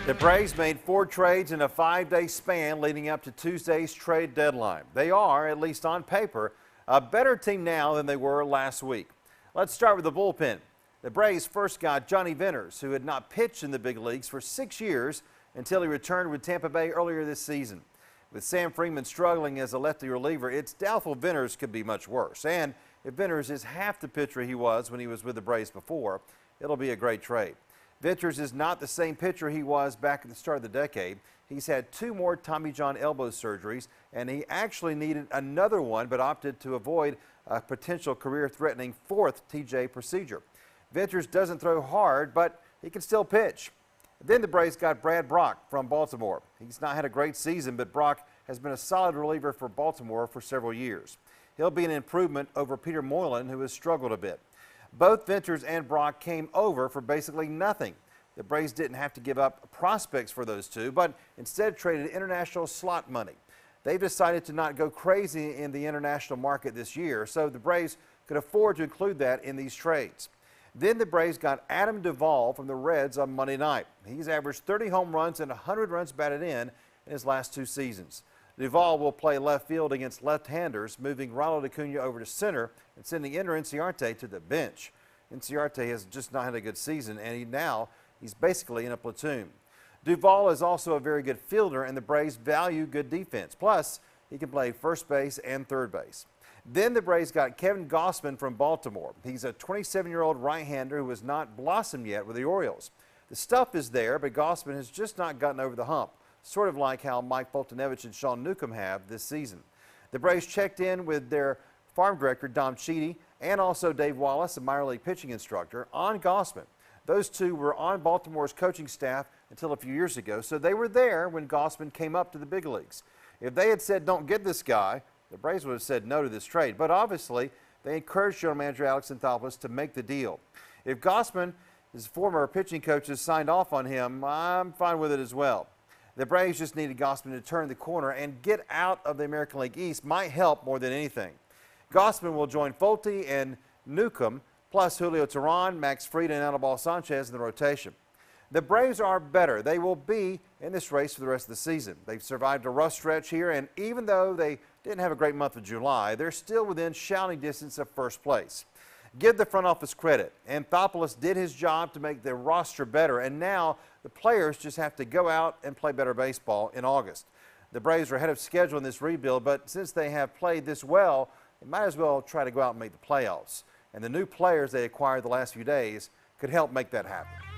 The Braves made 4 trades in a 5-day span leading up to Tuesday's trade deadline. They are, at least on paper, a better team now than they were last week. Let's start with the bullpen. The Braves first got Johnny Venters, who had not pitched in the big leagues for 6 years until he returned with Tampa Bay earlier this season. With Sam Freeman struggling as a lefty reliever, it's doubtful Venters could be much worse. And if Venters is half the pitcher he was when he was with the Braves before, it'll be a great trade. Venters is not the same pitcher he was back at the start of the decade. He's had 2 more Tommy John elbow surgeries, and he actually needed another one but opted to avoid a potential career-threatening 4th TJ procedure. Venters doesn't throw hard, but he can still pitch. Then the Braves got Brad Brach from Baltimore. He's not had a great season, but Brach has been a solid reliever for Baltimore for several years. He'll be an improvement over Peter Moylan, who has struggled a bit. Both Venters and Brach came over for basically nothing. The Braves didn't have to give up prospects for those two, but instead traded international slot money. They've decided to not go crazy in the international market this year, so the Braves could afford to include that in these trades. Then the Braves got Adam Duvall from the Reds on Monday night. He's averaged 30 home runs and 100 runs batted in his last 2 seasons. Duvall will play left field against left-handers, moving Ronald Acuna over to center and sending Ender Inciarte to the bench. Inciarte has just not had a good season, and he's basically in a platoon. Duvall is also a very good fielder, and the Braves value good defense. Plus, he can play first base and third base. Then the Braves got Kevin Gausman from Baltimore. He's a 27-year-old right-hander who has not blossomed yet with the Orioles. The stuff is there, but Gausman has just not gotten over the hump, sort of like how Mike Foltynewicz and Sean Newcomb have this season. The Braves checked in with their farm director, Dom Chiti, and also Dave Wallace, a minor league pitching instructor, on Gausman. Those two were on Baltimore's coaching staff until a few years ago, so they were there when Gausman came up to the big leagues. If they had said, "Don't get this guy," the Braves would have said no to this trade. But obviously, they encouraged general manager Alex Anthopoulos to make the deal. If Gausman, his former pitching coaches, signed off on him, I'm fine with it as well. The Braves just needed Gausman to turn the corner and get out of the American League East might help more than anything. Gausman will join Folty and Newcomb, plus Julio Teheran, Max Fried, and Anibal Sanchez in the rotation. The Braves are better. They will be in this race for the rest of the season. They've survived a rough stretch here, and even though they didn't have a great month of July, they're still within shouting distance of first place. Give the front office credit. Anthopoulos did his job to make the roster better, and now the players just have to go out and play better baseball in August. The Braves are ahead of schedule in this rebuild, but since they have played this well, they might as well try to go out and make the playoffs. And the new players they acquired the last few days could help make that happen.